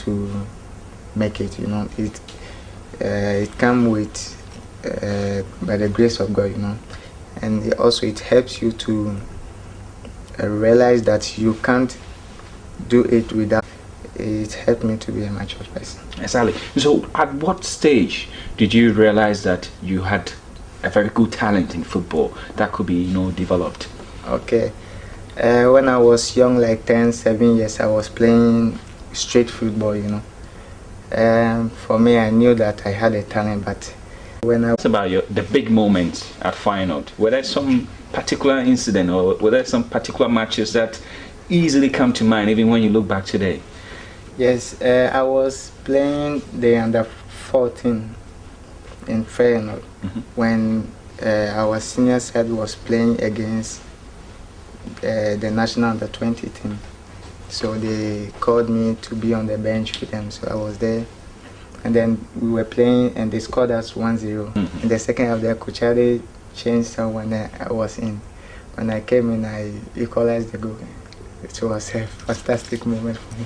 to make it. It comes with by the grace of God, and it helps you to realize that you can't do it without. It helped me to be a mature person. Exactly. So at what stage did you realize that you had a very good talent in football that could be developed? Okay, when I was young, like 7 years, I was playing street football. For me, I knew that I had a talent, but when I... It's about the big moments at final. Were there some particular incident, or were there some particular matches that easily come to mind even when you look back today? Yes, I was playing the under 14 in Feyenoord when our senior side was playing against the national under 20 team. So they called me to be on the bench with them, so I was there. And then we were playing and they scored us 1-0. In the second half, the Kuchade changed someone I was in. When I came in, I equalized the goal. It was a fantastic moment for me.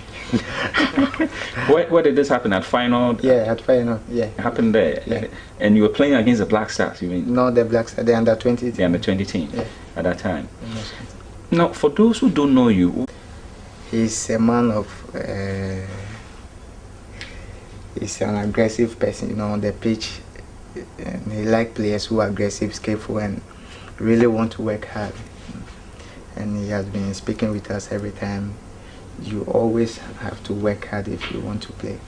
Where did this happen? At final? Yeah, at final. Yeah. It happened there. Yeah. And you were playing against the Black Stars, you mean? No, the Black Stars, the under 20 team. The under 20 team. Yeah. At that time. Now, for those who don't know you, he's a man of. He's an aggressive person, on the pitch. And he likes players who are aggressive, skillful, and really want to work hard. And he has been speaking with us every time. You always have to work hard if you want to play.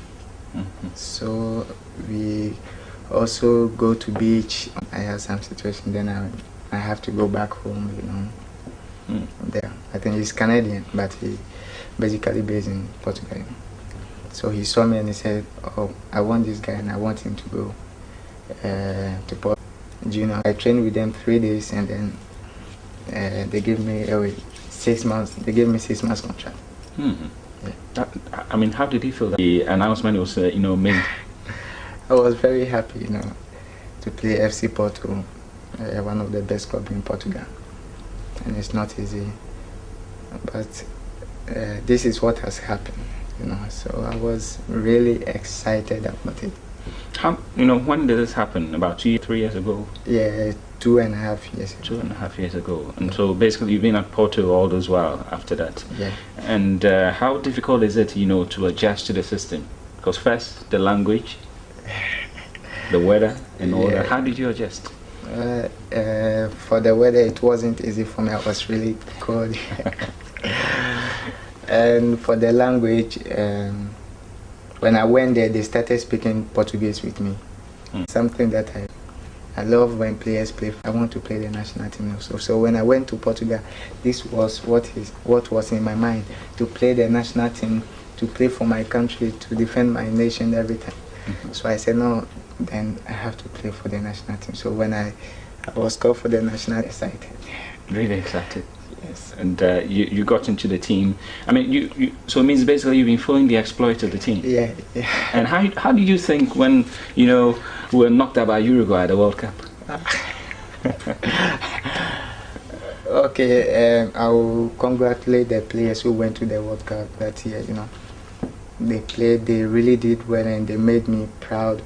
So we also go to beach. I have some situation, then I have to go back home, there. I think he's Canadian, but he basically based in Portugal. So he saw me and he said, "Oh, I want this guy and I want him to go to Portugal." I trained with them 3 days and then they gave me 6 months. They gave me 6 months contract. Yeah. I mean, how did he feel that the announcement was, made? I was very happy, to play FC Porto, one of the best clubs in Portugal, and it's not easy. But this is what has happened, So I was really excited about it. How, when did this happen? About 2, 3 years ago? Yeah, 2.5 years ago. 2.5 years ago. And so basically you've been at Porto all those while after that. Yeah. And how difficult is it, to adjust to the system? Because first, the language, the weather and all that. How did you adjust? For the weather, it wasn't easy for me. I was really cold. And for the language, when I went there, they started speaking Portuguese with me. Something that I love when players play. I want to play the national team also. So when I went to Portugal, this was what was in my mind, to play the national team, to play for my country, to defend my nation every time. So I said, no, then I have to play for the national team. So when I was called for the national, excited. Really excited. Yes. And you got into the team. I mean, so it means basically you've been following the exploits of the team. Yeah. And how did you think when we were knocked out by Uruguay at the World Cup? Okay, I will congratulate the players who went to the World Cup that year. They played, they really did well, and they made me proud.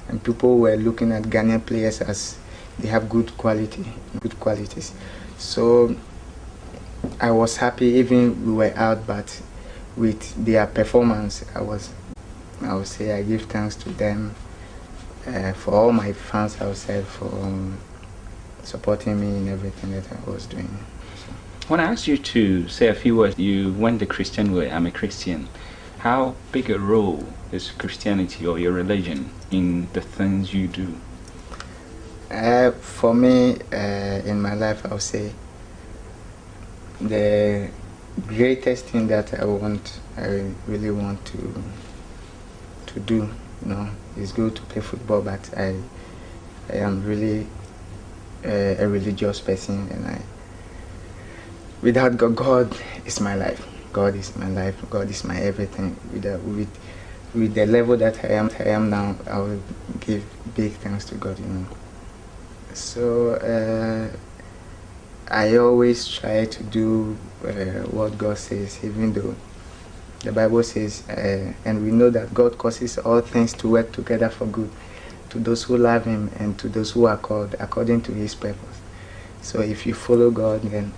And people were looking at Ghanaian players as they have good qualities. So I was happy, even we were out, but with their performance, I would say I give thanks to them. For all my fans, I would say, for supporting me in everything that I was doing. So. When I asked you to say a few words, you went the Christian way. I'm a Christian. How big a role is Christianity or your religion in the things you do? For me, in my life, I would say the greatest thing that I really want to do, is go to play football. But I am really a religious person, and without God is my life. God is my life. God is my everything. With the level that I am now, I will give big thanks to God. So I always try to do what God says, even though The Bible says, and we know that God causes all things to work together for good to those who love Him and to those who are called according to His purpose. So if you follow God, then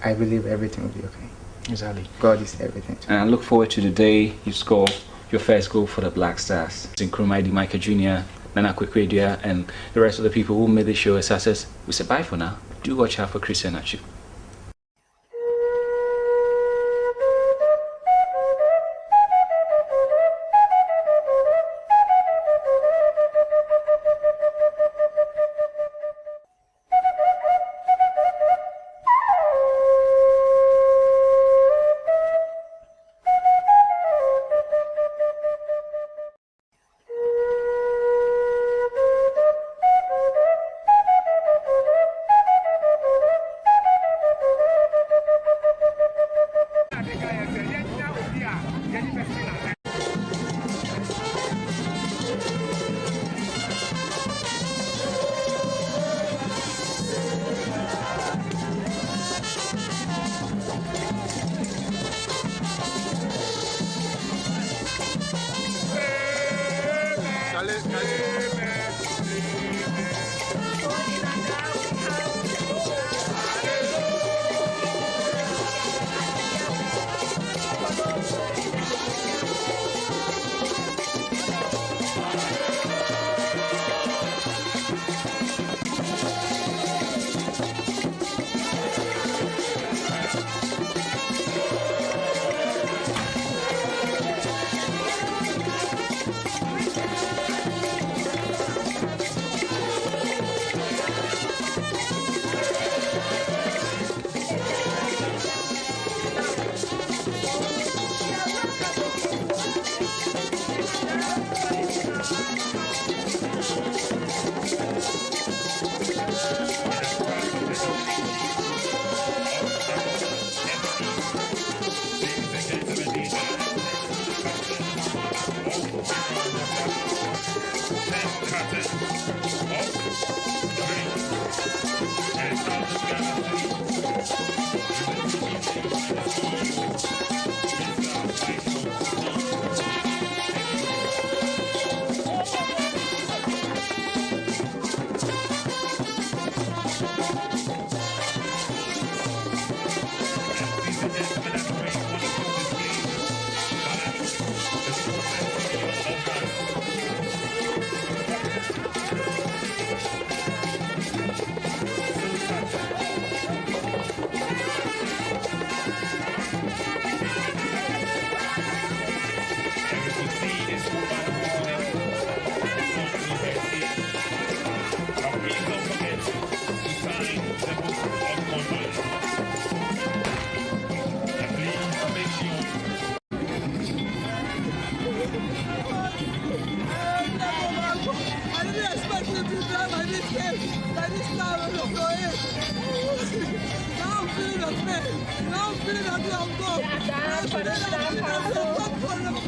I believe everything will be okay. Exactly. God is everything. And I look forward to the day you score your first goal for the Black Stars. Nkrumah Michael Jr., Nana Kwekwedia, and the rest of the people who made the show a success. We say bye for now. Do watch out for Christian Atsu.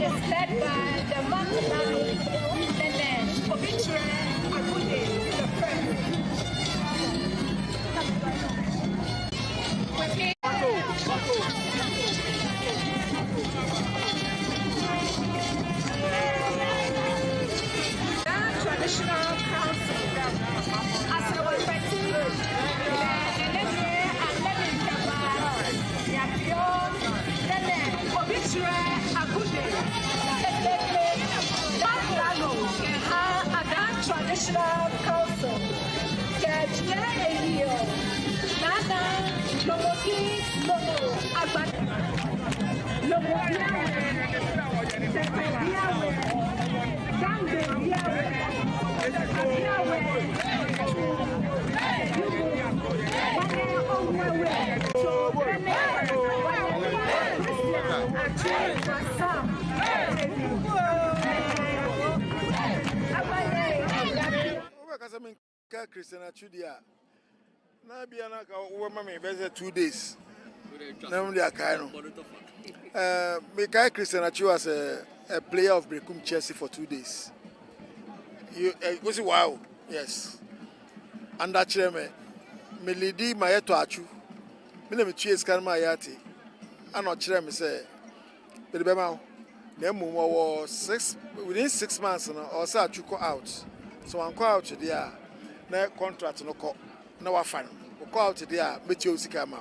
It's led by the man Traditional Council as a representative, Traditional Council, Christian Atsu na bia na ka wo ma me be 2 days na mo dia kai no me kai Christian Atsu as a player of Brekum Chelsea for 2 days. You was wow, yes. And that me lady my to Atsu me na me tue scan my yati and o kire me say the Bema. Then was within 6 months, or so Atsu go out. So I'm called out there. No contract, no call, no fun. We call out there, meet you, Sikama.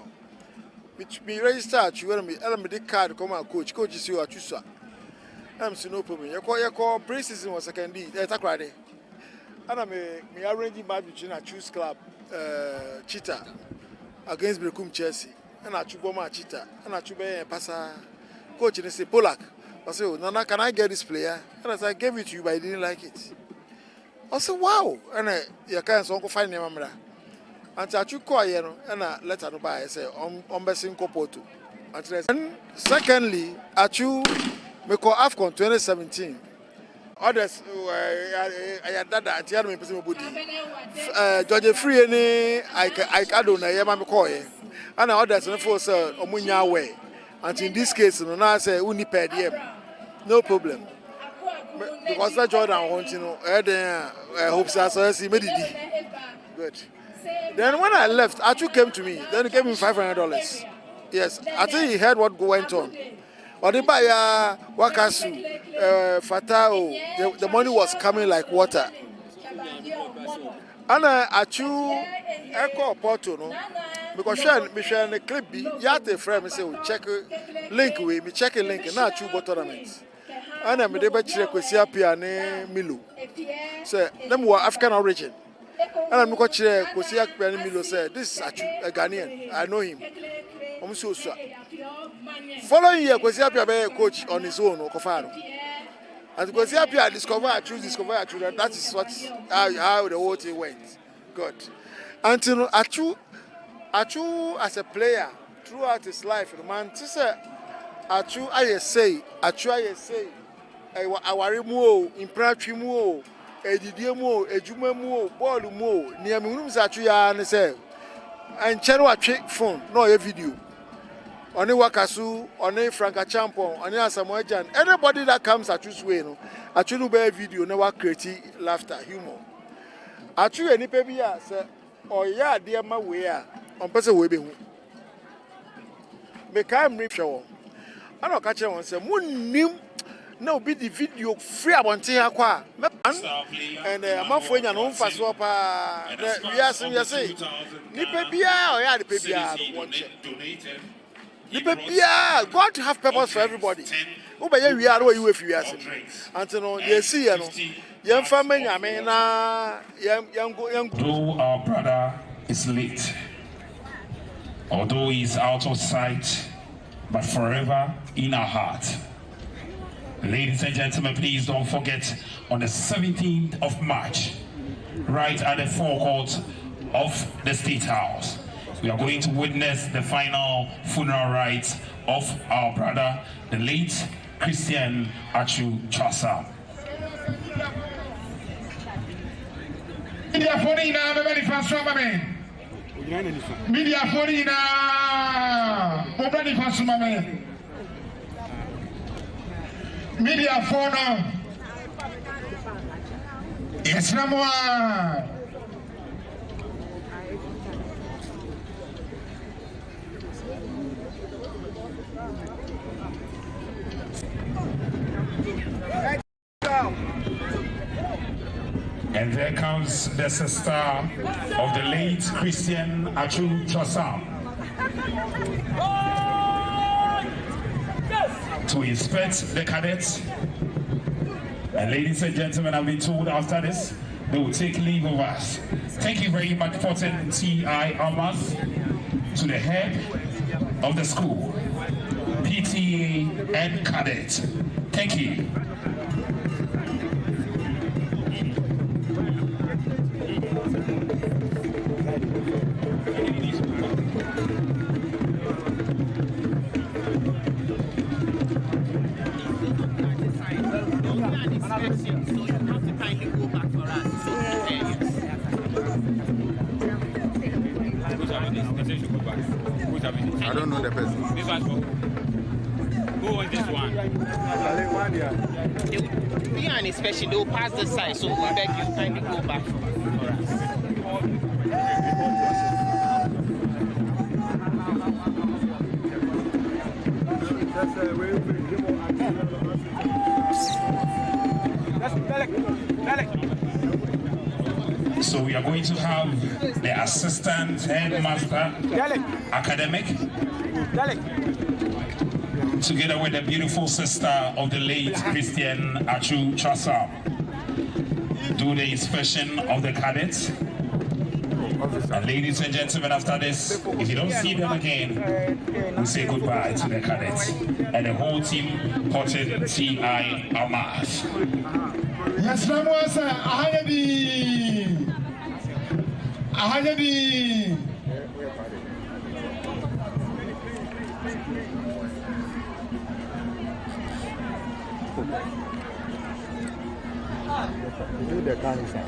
Which me register Atsu, when me, the card come out, coach is you at Chusa. I'm so no problem. You call pre-season was second D, that's Friday. And I'm arranging match between Atsu's club, Cheetah, against Brekum Chelsea, and Atsu Boma Cheetah, and Atsu Bay Passa. Coach, and say Polak. I said, Nana, can I get this player? And I said, I gave it to you, but I didn't like it. I said, wow. And you can't so find him. And I took call, and I let her buy. I said, I'm basing Copoto. And secondly, Atsu me call AFCON 2017. Others, I had that at the other person. George Free, I don't know, I'm calling. And others, and for sir, Omunya way. And in this case, no, I say, "Uni per diem, no problem." Because that Jordan wants, I hope so. I see, made it. Good. Then when I left, Atsu came to me. Then he gave me $500. Yes, I think he heard what went on. Or the buyer, Wakasu, Fatao, the money was coming like water. And Atsu, Echo Porto, no. Because me share the clip be yate frame me say we check link we me check a link na Atsu go tournament and me dey be chire kwesi apia ne Milo say them were African origin and me go chire kwesi apia ne Milo say this is Atsu, a Ghanaian, I know him. So following year kwesi apia be coach on his own Okofaro and kwesi apia discover Atsu, that is what how the whole thing went. Good. Until Atsu as a player throughout his life, man, to say Atsu I say, awari mu, impratri mu, edidie mu, ejume mu, ball mu, ni amunum sa Atsu ya ne say, and chero atwe phone, no a video. Oni Wakasu, oni Franka Champon, oni Asamoah Gyan, anybody that comes Atsu's way, no, Atsu no be video, never create laughter, humor. Atsu any baby say, oh yeah, dear my way. On person will be make I'm rich show. I don't catch one say moon nim no be the video free about here qua and I'm off when you know fast up we are say Nipebia or yeah the Pebia Nipebia God to have purpose for everybody. Who by we are you if you ask until you see young family I mean young our brother is late. Although he's out of sight, but forever in our heart. Ladies and gentlemen, please don't forget on the 17th of March, right at the forecourt of the State House, we are going to witness the final funeral rites of our brother, the late Christian Atsu Chasa. Media Forina, Obani Fasumame, Media Fono, yes, Namoa. And there comes the sister of the late Christian Atsu Chasa to inspect the cadets. And ladies and gentlemen, I've been told after this, they will take leave of us. Thank you very much, Fortin T.I. Almas, to the head of the school, PTA and cadet. Thank you. I don't know the person. This one's for who wants this one? They will be an inspection, they will pass the side, so we beg you kindly go back for us. we are going to have the assistant headmaster academic together with the beautiful sister of the late Christian Atsu Chasa do the inspection of the cadets. And ladies and gentlemen, after this, if you don't see them again, we say goodbye to the cadets and the whole team ported T.I. Amas. Yes, Ramosa, Ahayabi. Do the cancer.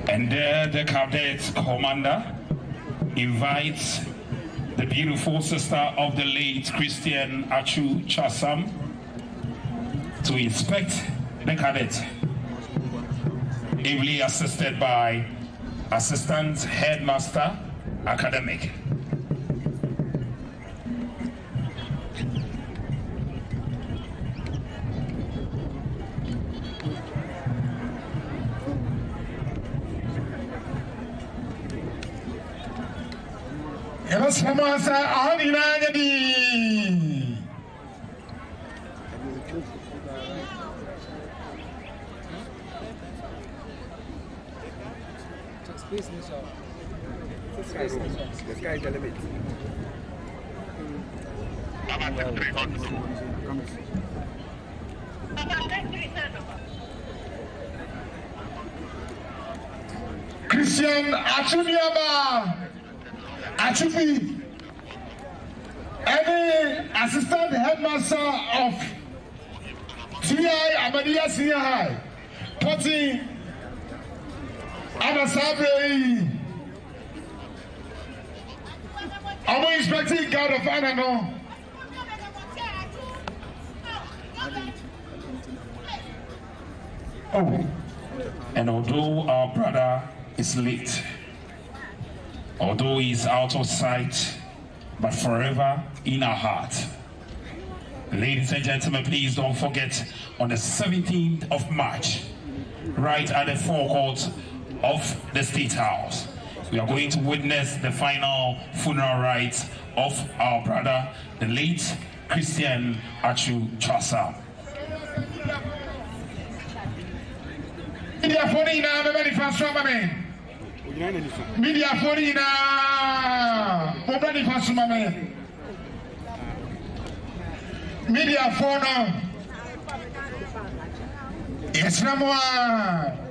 And there the cadet commander invites the beautiful sister of the late Christian Atsu Chasam to inspect the cadet, ably assisted by assistant headmaster academic. Yes, Ramosa, Ahayabi. The sky is the limit. Christian Atuniaba. Achupi, any assistant headmaster of T.I. Amadia Senior High, Poti Anasabe, I'm inspecting guard of honor no. Oh, and although our brother is late, although he's out of sight, but forever in our heart. Ladies and gentlemen, please don't forget on the 17th of March, right at the forecourt of the State House, we are going to witness the final funeral rites of our brother, the late Christian Atsu Chasa. Media Forina, Mobile Fasumame, Media Fona, yes, Ramoa.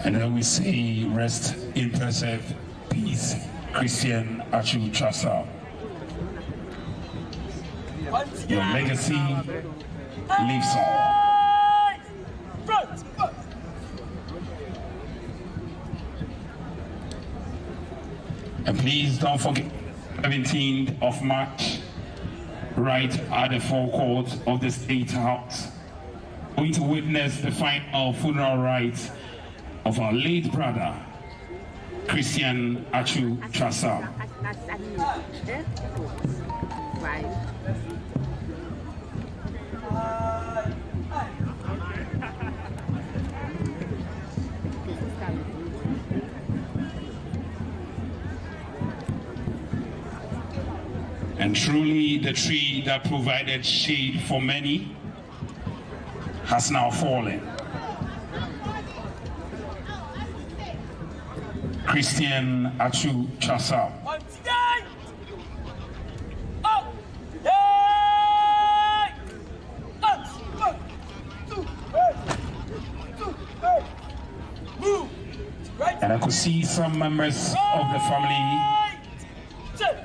And then we say, rest in perfect peace, Christian Atsu Chasa. Your legacy lives on. And please don't forget, 17th of March, right at the forecourt of the State House, going to witness the final funeral rites of our late brother, Christian Atsu Chasa. And truly the tree that provided shade for many has now fallen. Christian Atsu Chasa. And I could see some members of the family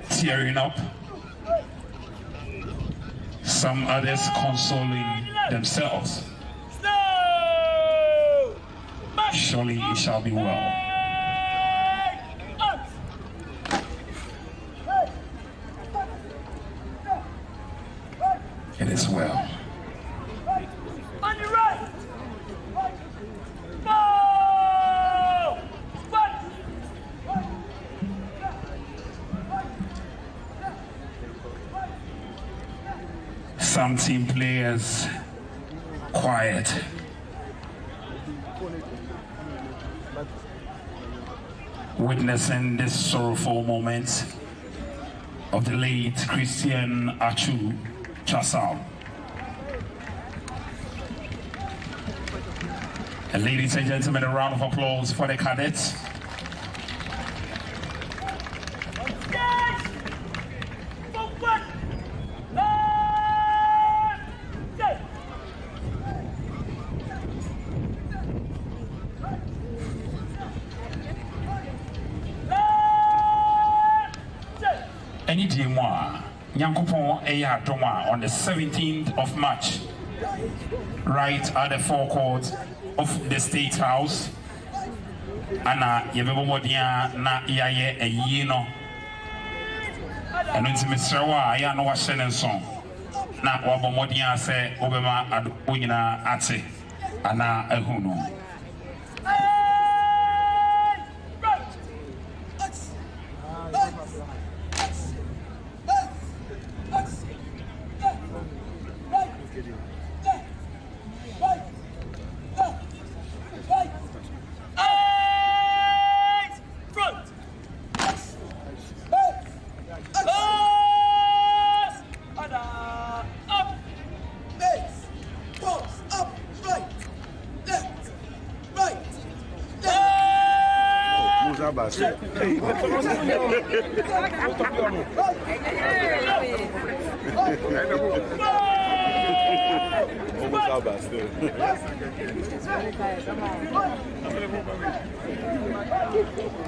tearing up, some others consoling themselves. Surely it shall be well. It is well. On the right. Some team players quiet. Witnessing this sorrowful moment of the late Christian Atsu. And ladies and gentlemen, a round of applause for the cadets. Any day more, Nyankopon Eya Doma on the 17th of March, right at the forecourt of the State House. Ana yebebo modia na iyaye eyino. Eno nti mesrewa ya no wahye ne nson. Na wabo modia se obema adwo nyina ate ana ehunu.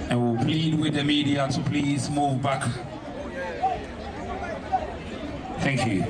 And we'll plead with the media to please move back. Thank you.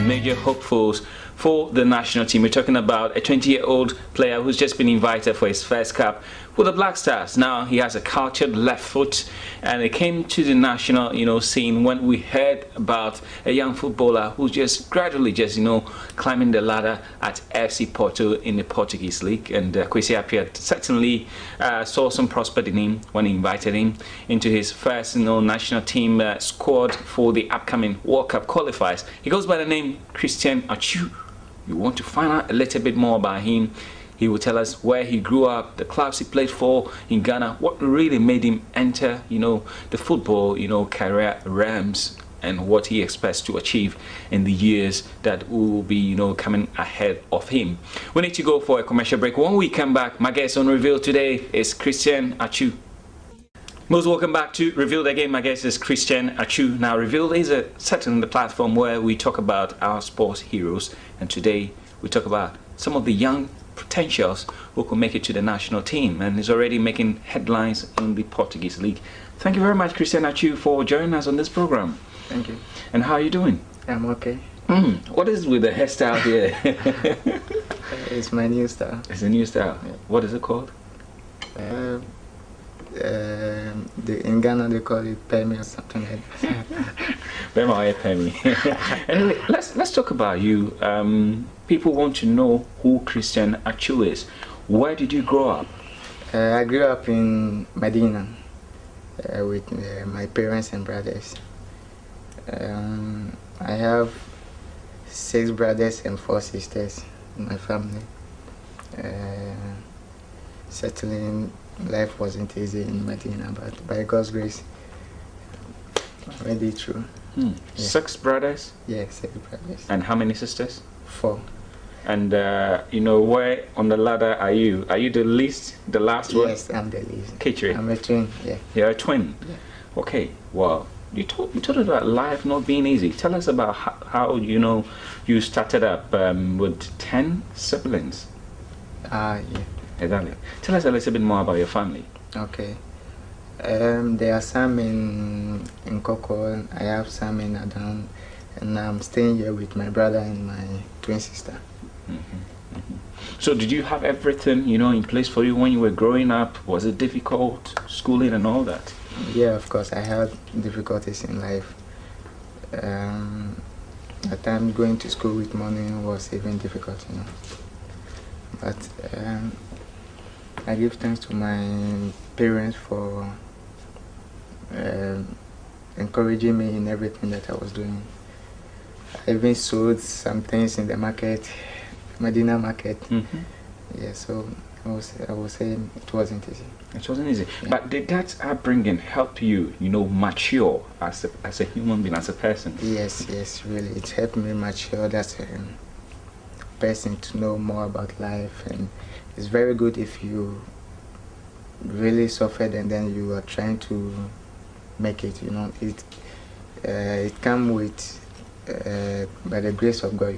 Major hopefuls for the national team. We're talking about a 20-year-old player who's just been invited for his first cap with the Black Stars. Now he has a cultured left foot, and it came to the national, scene when we heard about a young footballer who's just gradually climbing the ladder at FC Porto in the Portuguese league. And Kwesi Appiah certainly saw some prospect in him when he invited him into his first national team squad for the upcoming World Cup qualifiers. He goes by the name Christian Atsu. You want to find out a little bit more about him. He will tell us where he grew up, the clubs he played for in Ghana, what really made him enter, the football, career realms, and what he expects to achieve in the years that will be, coming ahead of him. We need to go for a commercial break. When we come back, my guest on Reveal today is Christian Atsu. Most welcome back to Revealed again. My guest is Christian Atsu. Now, Revealed is certainly the platform where we talk about our sports heroes, and today we talk about some of the young potentials who could make it to the national team, and is already making headlines in the Portuguese league. Thank you very much, Christian Atsu, for joining us on this program. Thank you. And how are you doing? I'm okay. What is with the hairstyle here? It's my new style. It's a new style. Yeah. What is it called? In Ghana they call it Pemi or something like that. Pemi. Anyway, let's talk about you. People want to know who Christian Atsu is. Where did you grow up? I grew up in Medina with my parents and brothers. I have 6 brothers and 4 sisters in my family. Settling life wasn't easy in Medina, but by God's grace, I made it through. Yeah. 6 brothers? Yeah, 6 brothers. And how many sisters? 4. And where on the ladder are you? Are you the least, the last one? Yes, I'm the least. Kitri. I'm a twin. Yeah. You're a twin. Yeah. Okay. Well, you told us about life not being easy. Tell us about how you started up with 10 siblings. Yeah. Exactly. Tell us a little bit more about your family. Okay. There are some in Koko. I have some in Adam, and I'm staying here with my brother and my twin sister. So did you have everything in place for you when you were growing up? Was it difficult, schooling and all that? Yeah, of course. I had difficulties in life. At times going to school with money was even difficult, But I give thanks to my parents for encouraging me in everything that I was doing. I even sold some things in the market, Medina market. Yeah, so I was saying it wasn't easy. It wasn't easy. Yeah. But did that upbringing help you, mature as a human being, as a person? Yes, really. It helped me mature as a person, to know more about life, and it's very good if you really suffered and then you are trying to make it. It comes with by the grace of God,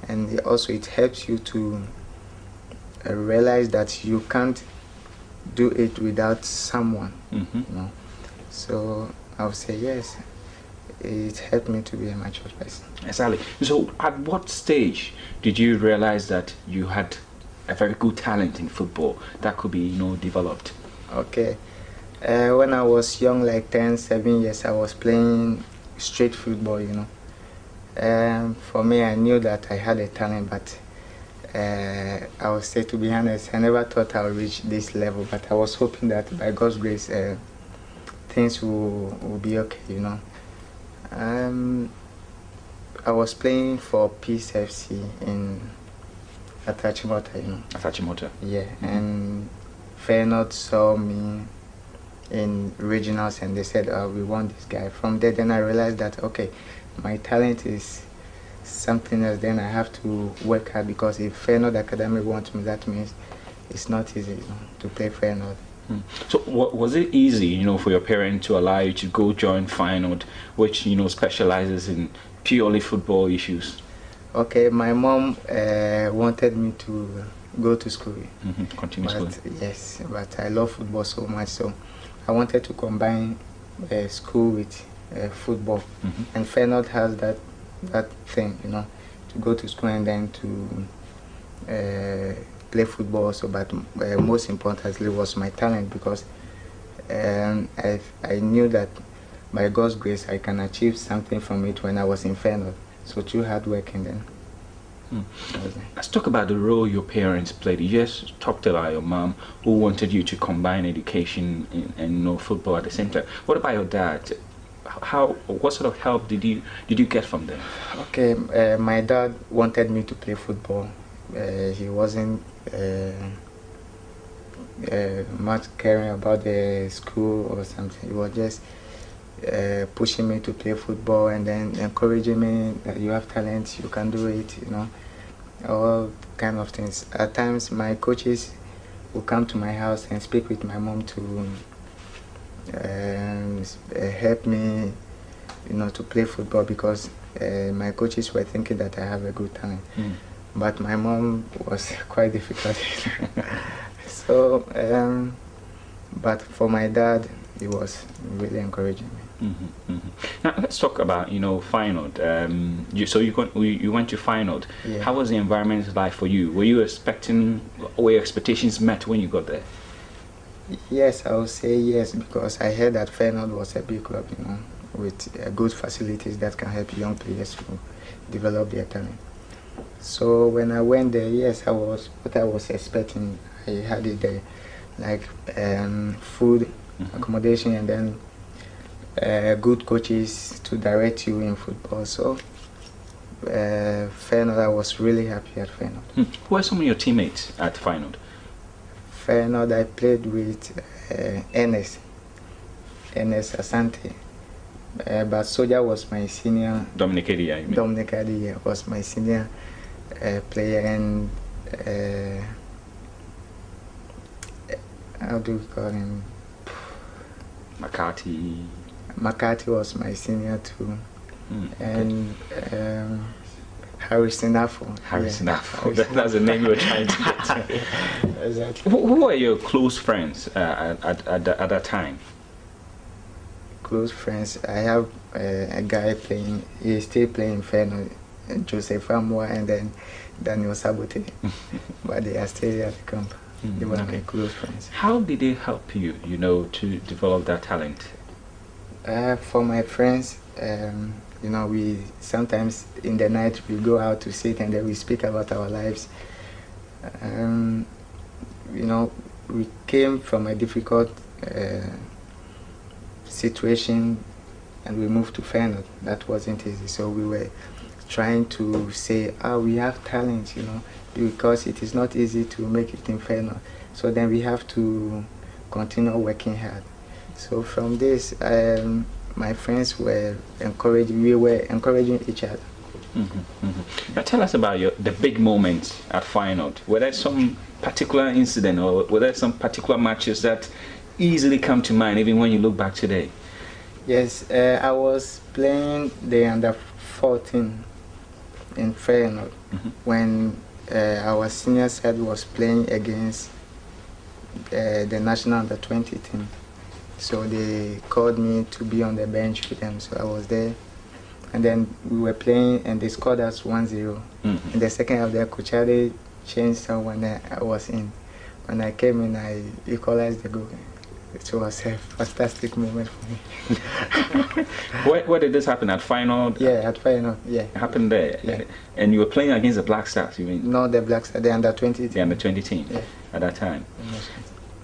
and also it helps you to realize that you can't do it without someone. So I would say yes, it helped me to be a mature person. Exactly. So at what stage did you realize that you had a very good talent in football that could be developed? Okay, when I was young, like 7 years, I was playing street football. For me, I knew that I had a talent, but I would say, to be honest, I never thought I would reach this level, but I was hoping that by God's grace things will be okay. I was playing for Peace FC in Atachimota, Atachimota. Yeah, and Feyenoord saw me in regionals and they said, we want this guy. From there, then I realized that, okay, my talent is something else. Then I have to work hard, because if Feyenoord Academy wants me, that means it's not easy to play Feyenoord. So was it easy, for your parents to allow you to go join Feyenoord, which, specializes in purely football issues? Okay, my mom wanted me to go to school. Continue school. Yes, but I love football so much, so I wanted to combine school with football. And Feyenoord has that thing, to go to school and then to play football also. But most importantly was my talent, because I knew that by God's grace I can achieve something from it when I was in Feyenoord. So through hard work, and then let's talk about the role your parents played. You just talked about your mom, who wanted you to combine education and football at the same time. What about your dad? What sort of help did you get from them? Okay, my dad wanted me to play football. He wasn't much caring about the school or something. He was just pushing me to play football and then encouraging me that you have talent, you can do it, all kind of things. At times my coaches will come to my house and speak with my mom to help me to play football, because my coaches were thinking that I have a good talent. But my mom was quite difficult. So but for my dad, he was really encouraging me. Now let's talk about Feyenoord. So you went to Feyenoord. Yeah. How was the environment like for you? Were your expectations met when you got there? Yes, I would say yes, because I heard that Feyenoord was a big club, with good facilities that can help young players to develop their talent. So when I went there, yes, I was what I was expecting. I had it there, like food, accommodation, and then good coaches to direct you in football. So Feyenoord, I was really happy at Feyenoord. Who are some of your teammates at Feyenoord? Feyenoord, I played with Ernest Asante. But Soja was my senior. Dominic Edia, you mean? Dominic Edia was my senior player, and how do we call him? McCarthy was my senior too, and Harrison Affo. Harrison Affo. That's the name you were trying to get. Exactly. Who are your close friends at that time? Close friends. I have a guy playing. He's still playing Feyenoord, Joseph Amwa, and then Daniel Sabote. But they are still at the camp. They were my close friends. How did they help you, to develop that talent? For my friends, we sometimes in the night we go out to sit and then we speak about our lives. We came from a difficult situation and we moved to Feyenoord. That wasn't easy. So we were trying to say, we have talent, because it is not easy to make it in Feyenoord. So then we have to continue working hard. So from this, my friends were encouraging. We were encouraging each other. Now tell us about the big moments at Feyenoord. Were there some particular incident or were there some particular matches that easily come to mind even when you look back today? Yes, I was playing the under 14 in Feyenoord when our senior side was playing against the national under 20 team. So they called me to be on the bench with them, so I was there. And then we were playing and they scored us 1-0. In the second half, their coach had changed someone I was in. When I came in, I equalized the goal. It was a fantastic moment for me. Where did this happen? At Feyenoord? Yeah, at Feyenoord, yeah. It happened there? Yeah. And you were playing against the Black Stars, you mean? No, the Black Stars, the under 20 team. The under 20 team, yeah. At that time.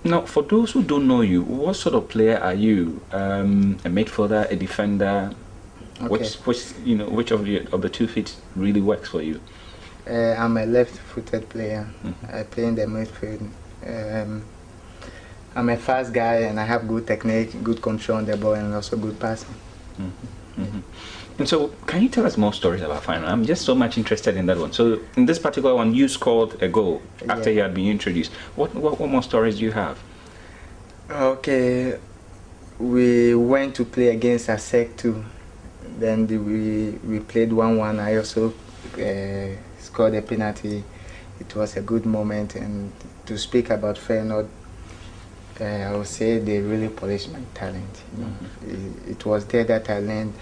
Now, for those who don't know you, what sort of player are you? A midfielder, a defender? Okay. Which of the 2 feet really works for you? I'm a left-footed player. I play in the midfield. I'm a fast guy and I have good technique, good control on the ball, and also good passing. And so, can you tell us more stories about Feyenoord? I'm just so much interested in that one. So, in this particular one, you scored a goal after you had been introduced. What more stories do you have? Okay, we went to play against ASEC too. Then we played 1-1. I also scored a penalty. It was a good moment. And to speak about Feyenoord, I would say they really polished my talent. It was there that I learned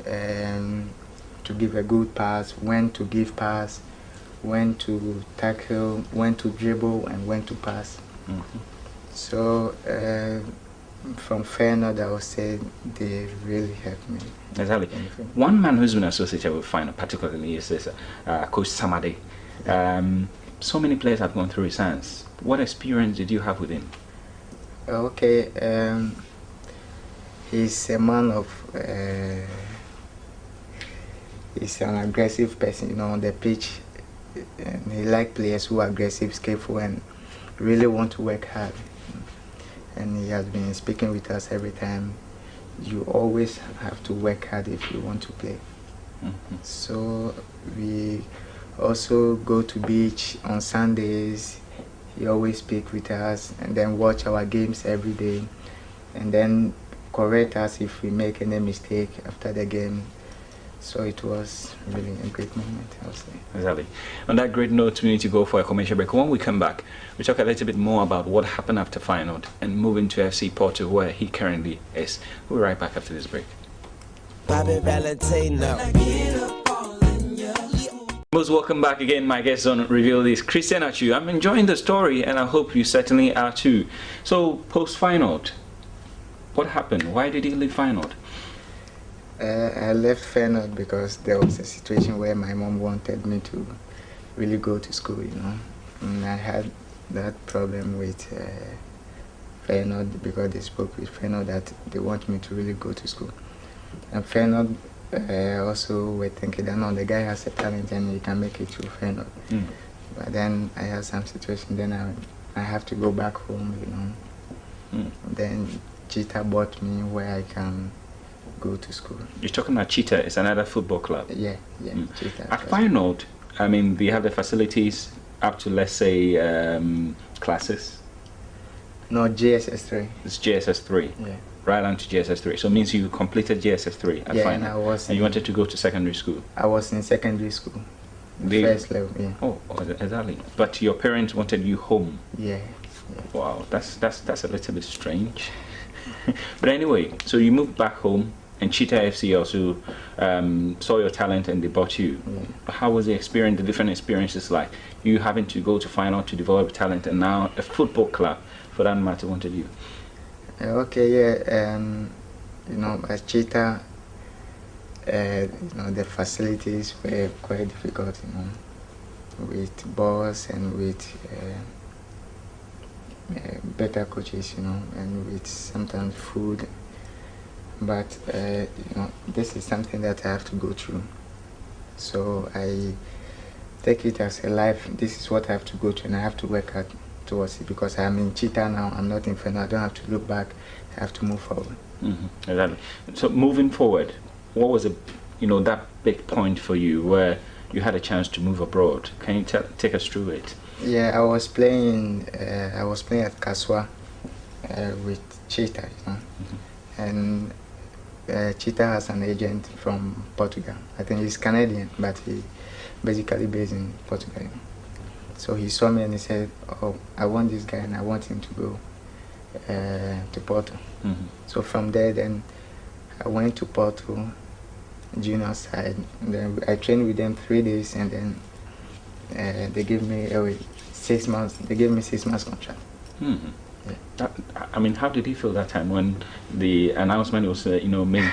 to give a good pass, when to give pass, when to tackle, when to dribble, and when to pass. So from Feyenoord, I would say they really helped me. Exactly. One man who's been associated with Feyenoord particularly is this Coach Samade. So many players have gone through his hands. What experience did you have with him? Okay, he's a man of he's an aggressive person, on the pitch, and he likes players who are aggressive, skillful, and really want to work hard. And he has been speaking with us every time. You always have to work hard if you want to play. So we also go to beach on Sundays. He always speak with us and then watch our games every day, and then correct us if we make any mistake after the game. So it was really a great moment, I'll say. Exactly. On that great note, we need to go for a commercial break. When we come back, we talk a little bit more about what happened after Feyenoord and move into FC Porto, where he currently is. We'll be right back after this break. Bobby Valentino. Most welcome back again. My guest on Reveal is Christian Atsu. I'm enjoying the story and I hope you certainly are too. So post-final, what happened? Why did you leave final? I left Feyenoord because there was a situation where my mom wanted me to really go to school, you know. And I had that problem with Feyenoord because they spoke with Feyenoord that they want me to really go to school. And Feyenoord also were thinking that no, the guy has a talent and he can make it to Feyenoord. But then I had some situation, then I have to go back home, you know. Then Cheetah bought me where I can go to school. You're talking about Cheetah, it's another football club. Yeah, Cheetah. At Feyenoord, I mean, do you have the facilities up to, let's say, classes? No, GSS3. It's GSS3. Yeah. Right on to GSS3. So it means you completed GSS3 at Feyenoord. And you wanted to go to secondary school? I was in secondary school. First level, yeah. Oh, exactly. But your parents wanted you home? Yeah. Wow, that's a little bit strange. But anyway, so you moved back home, and Cheetah FC also saw your talent and they bought you. How was the experience, the different experiences like? You having to go to Feyenoord to develop talent, and now a football club, for that matter, wanted you. Okay, yeah. You know, at Cheetah, you know, the facilities were quite difficult, you know, with balls and with better coaches, you know, and with sometimes food. But you know, this is something that I have to go through. So I take it as a life. This is what I have to go through, and I have to work hard towards it because I'm in Cheetah now. I'm not in Feyenoord. I don't have to look back. I have to move forward. Exactly. So moving forward, what was that big point for you where you had a chance to move abroad? Can you take us through it? Yeah, I was playing at Kaswa with Cheetah, you know, and Cheetah has an agent from Portugal. I think he's Canadian, but he basically based in Portugal. You know. So he saw me and he said, "Oh, I want this guy and I want him to go to Porto." So from there, then I went to Porto, junior side. Then I trained with them 3 days, and then they gave me 6 months. They gave me 6 months contract. Yeah. I mean, how did you feel that time when the announcement was, made?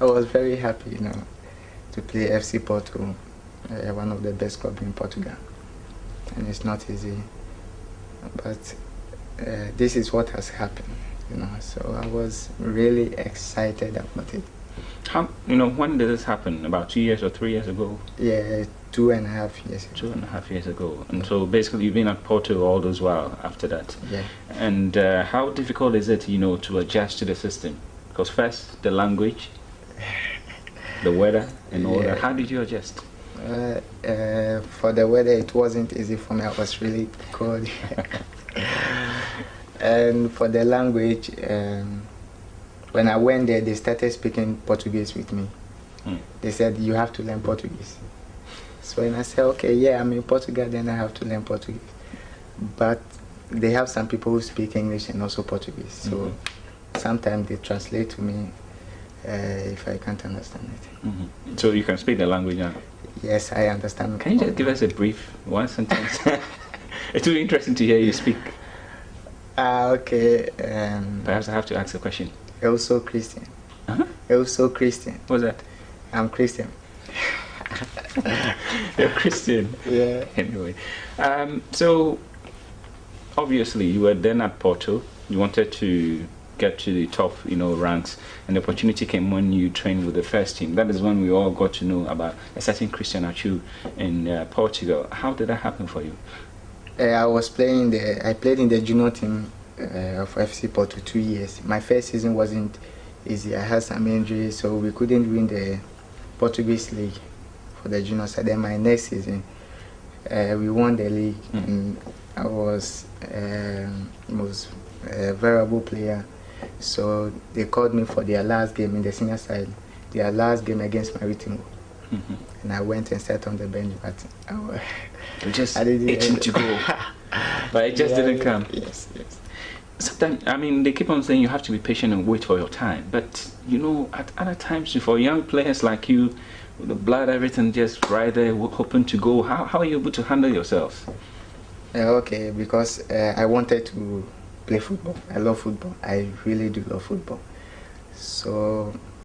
I was very happy, you know, to play FC Porto, one of the best clubs in Portugal, and it's not easy. But this is what has happened, you know. So I was really excited about it. How, when did this happen? About 2 years or 3 years ago? Yeah, 2.5 years ago. 2.5 years ago. And so basically you've been at Porto all those while after that. Yeah. And how difficult is it, to adjust to the system? Because first, the language, the weather, and all that. How did you adjust? For the weather, it wasn't easy for me. I was really cold. And for the language, when I went there, they started speaking Portuguese with me. They said, you have to learn Portuguese. So when I said, okay, yeah, I'm in Portugal, then I have to learn Portuguese. But they have some people who speak English and also Portuguese. So sometimes they translate to me if I can't understand it. So you can speak the language now? Yes, I understand. Can you just give us a brief one sentence? It's really interesting to hear you speak. Okay. Perhaps I have to ask a question. Also Christian. Also Christian. What's that? I'm Christian. You're Christian. Yeah. Anyway, so obviously you were then at Porto. You wanted to get to the top, ranks, and the opportunity came when you trained with the first team. That is when we all got to know about a certain Christian Atsu in Portugal. How did that happen for you? I played in the junior team of FC Porto 2 years. My first season wasn't easy. I had some injuries, so we couldn't win the Portuguese league for the junior side. Then my next season, we won the league, and I was most valuable player. So they called me for their last game in the senior side, their last game against Maritimo. And I went and sat on the bench, but I didn't itching to go. But it just didn't come. Yes. sometimes, I mean, they keep on saying you have to be patient and wait for your time. But, you know, at other times, for young players like you, with the blood, everything just right there, hoping to go, how are you able to handle yourselves? Okay, because I wanted to play football. I love football. I really do love football. So